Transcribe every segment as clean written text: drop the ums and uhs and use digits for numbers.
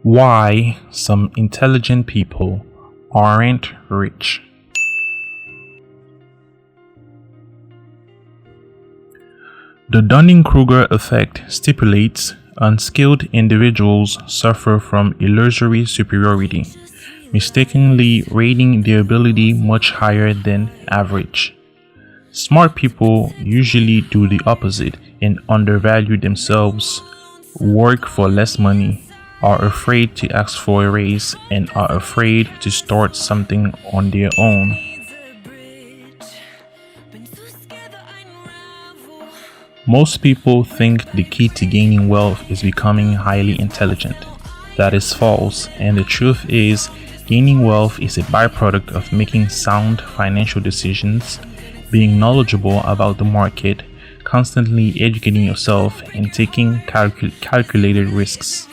Why some intelligent people aren't rich. The Dunning-Kruger Effect stipulates unskilled individuals suffer from illusory superiority, mistakenly rating their ability much higher than average. Smart people usually do the opposite and undervalue themselves, work for less money, are afraid to ask for a raise, and are afraid to start something on their own. Most people think the key to gaining wealth is becoming highly intelligent. That is false, and the truth is, gaining wealth is a byproduct of making sound financial decisions, being knowledgeable about the market, constantly educating yourself, and taking calculated risks.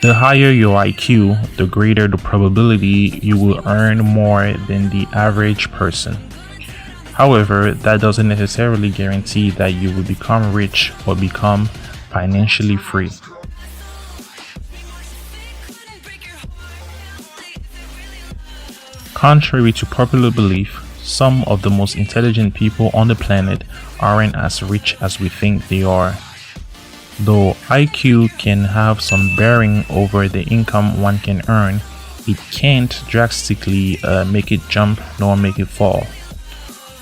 The higher your IQ, the greater the probability you will earn more than the average person. However, that doesn't necessarily guarantee that you will become rich or become financially free. Contrary to popular belief, some of the most intelligent people on the planet aren't as rich as we think they are. Though IQ can have some bearing over the income one can earn, it can't drastically make it jump nor make it fall.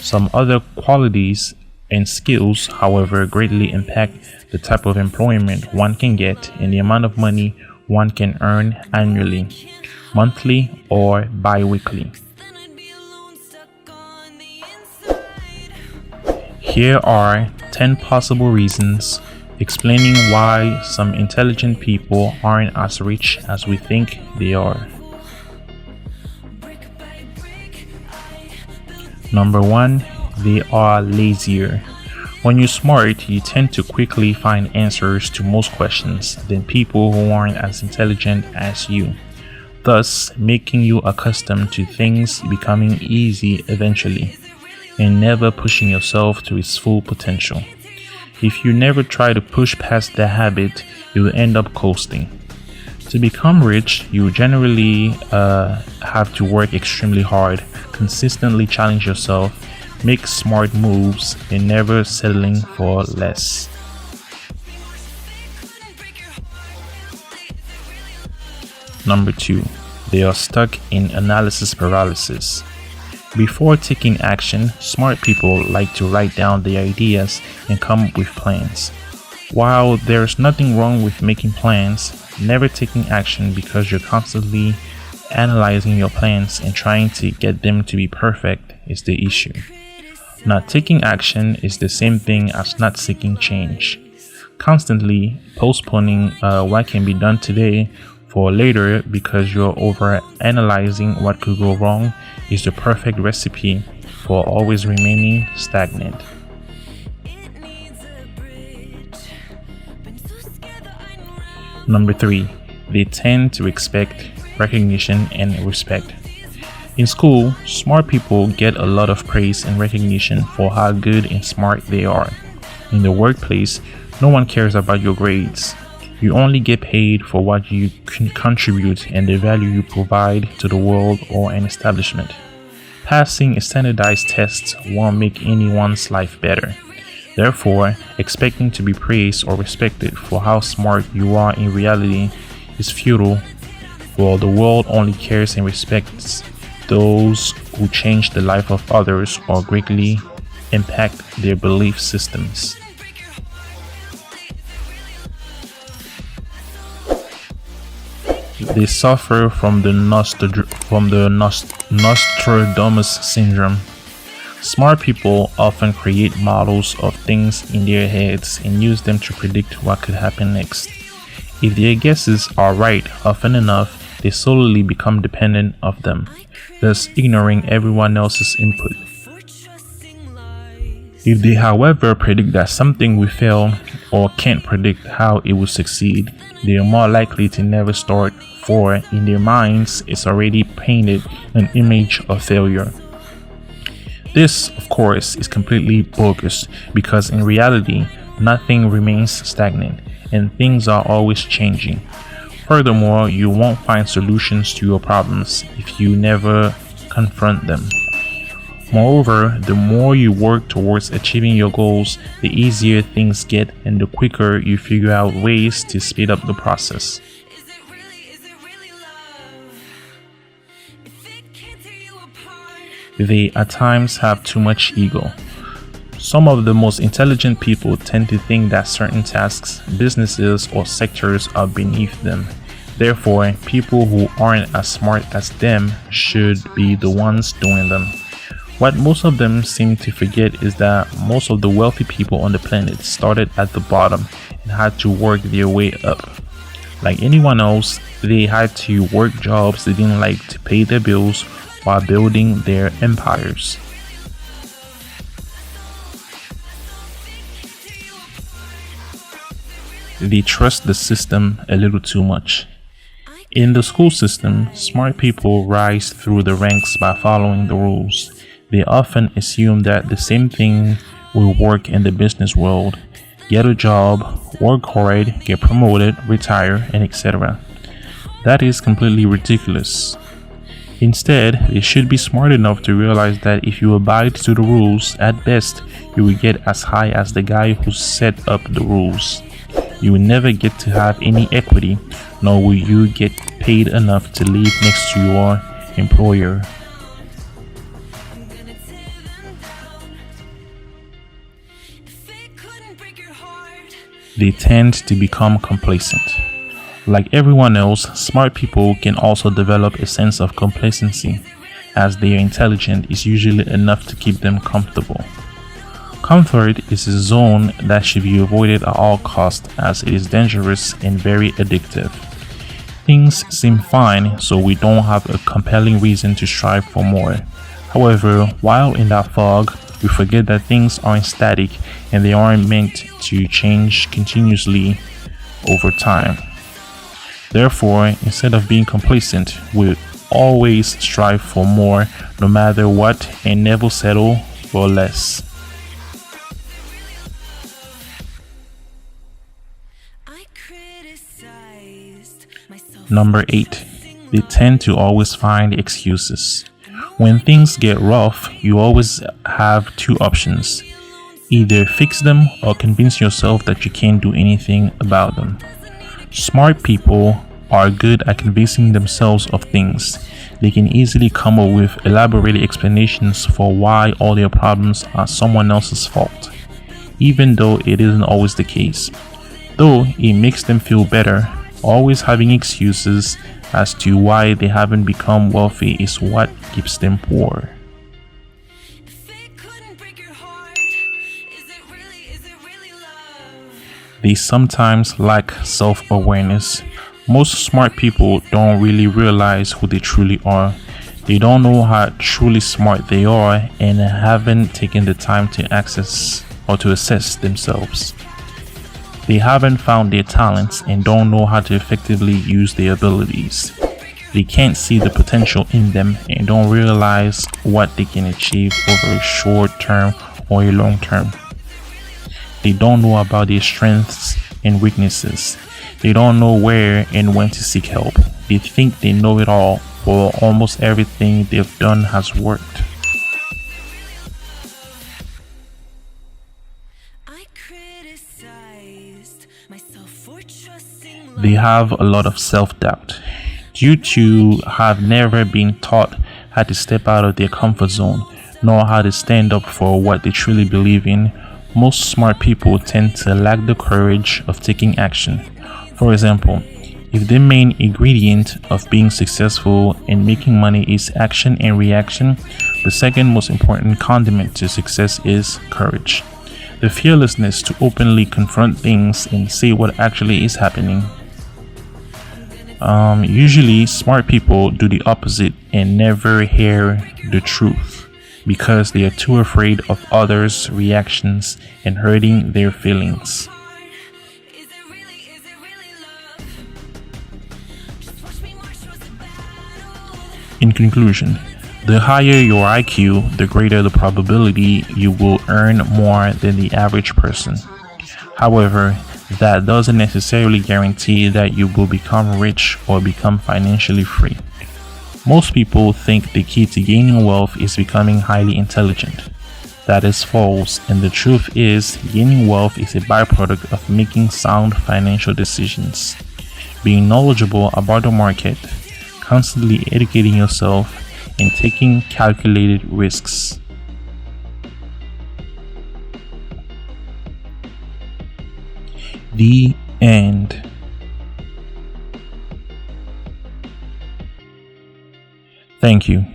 Some other qualities and skills, however, greatly impact the type of employment one can get and the amount of money one can earn annually, monthly, or bi-weekly. Here are 10 possible reasons explaining why some intelligent people aren't as rich as we think they are. Number 1, they are lazier. When you're smart, you tend to quickly find answers to most questions than people who aren't as intelligent as you, thus making you accustomed to things becoming easy eventually, and never pushing yourself to its full potential. If you never try to push past that habit, you will end up coasting. To become rich, you generally have to work extremely hard, consistently challenge yourself, make smart moves, and never settling for less. Number 2, they are stuck in analysis paralysis. Before taking action, smart people like to write down their ideas and come up with plans. While there's nothing wrong with making plans, never taking action because you're constantly analyzing your plans and trying to get them to be perfect is the issue. Not taking action is the same thing as not seeking change. Constantly postponing what can be done today for later because you're over analyzing what could go wrong is the perfect recipe for always remaining stagnant. Number 3, they tend to expect recognition and respect. In school, smart people get a lot of praise and recognition for how good and smart they are. In the workplace, no one cares about your grades. You only get paid for what you can contribute and the value you provide to the world or an establishment. Passing a standardized test won't make anyone's life better. Therefore, expecting to be praised or respected for how smart you are in reality is futile, for the world only cares and respects those who change the life of others or greatly impact their belief systems. They suffer from the Nostradamus syndrome. Smart people often create models of things in their heads and use them to predict what could happen next. If their guesses are right often enough, they slowly become dependent of them, thus ignoring everyone else's input. If they, however, predict that something will fail or can't predict how it will succeed, they are more likely to never start, for in their minds it's already painted an image of failure. This, of course, is completely bogus because in reality, nothing remains stagnant, and things are always changing. Furthermore, you won't find solutions to your problems if you never confront them. Moreover, the more you work towards achieving your goals, the easier things get and the quicker you figure out ways to speed up the process. They at times have too much ego. Some of the most intelligent people tend to think that certain tasks, businesses, or sectors are beneath them. Therefore, people who aren't as smart as them should be the ones doing them. What most of them seem to forget is that most of the wealthy people on the planet started at the bottom and had to work their way up. Like anyone else, they had to work jobs they didn't like to pay their bills while building their empires. They trust the system a little too much. In the school system, smart people rise through the ranks by following the rules. They often assume that the same thing will work in the business world. Get a job, work hard, get promoted, retire, and etc. That is completely ridiculous. Instead, they should be smart enough to realize that if you abide to the rules, at best, you will get as high as the guy who set up the rules. You will never get to have any equity, nor will you get paid enough to live next to your employer. They tend to become complacent. Like everyone else, smart people can also develop a sense of complacency, as their intelligence is usually enough to keep them comfortable. Comfort is a zone that should be avoided at all costs, as it is dangerous and very addictive. Things seem fine, so we don't have a compelling reason to strive for more. However, while in that fog, we forget that things aren't static and they aren't meant to change continuously over time. Therefore, instead of being complacent, we always strive for more no matter what and never settle for less. Number 8. They tend to always find excuses. When things get rough, you always have two options. Either fix them or convince yourself that you can't do anything about them. Smart people are good at convincing themselves of things. They can easily come up with elaborate explanations for why all their problems are someone else's fault, even though it isn't always the case. Though it makes them feel better, always having excuses as to why they haven't become wealthy is what keeps them poor. They sometimes lack self-awareness. Most smart people don't really realize who they truly are. They don't know how truly smart they are and haven't taken the time to access or to assess themselves. They haven't found their talents and don't know how to effectively use their abilities. They can't see the potential in them and don't realize what they can achieve over a short term or a long term. They don't know about their strengths and weaknesses. They don't know where and when to seek help. They think they know it all, for almost everything they've done has worked. They have a lot of self-doubt. Due to have never been taught how to step out of their comfort zone, nor how to stand up for what they truly believe in, most smart people tend to lack the courage of taking action. For example, if the main ingredient of being successful and making money is action and reaction, the second most important condiment to success is courage. The fearlessness to openly confront things and say what actually is happening. Usually, smart people do the opposite and never hear the truth because they are too afraid of others' reactions and hurting their feelings. In conclusion, the higher your IQ, the greater the probability you will earn more than the average person. However, that doesn't necessarily guarantee that you will become rich or become financially free. Most people think the key to gaining wealth is becoming highly intelligent. That is false, and the truth is, gaining wealth is a byproduct of making sound financial decisions. Being knowledgeable about the market, constantly educating yourself, and taking calculated risks. The end. Thank you.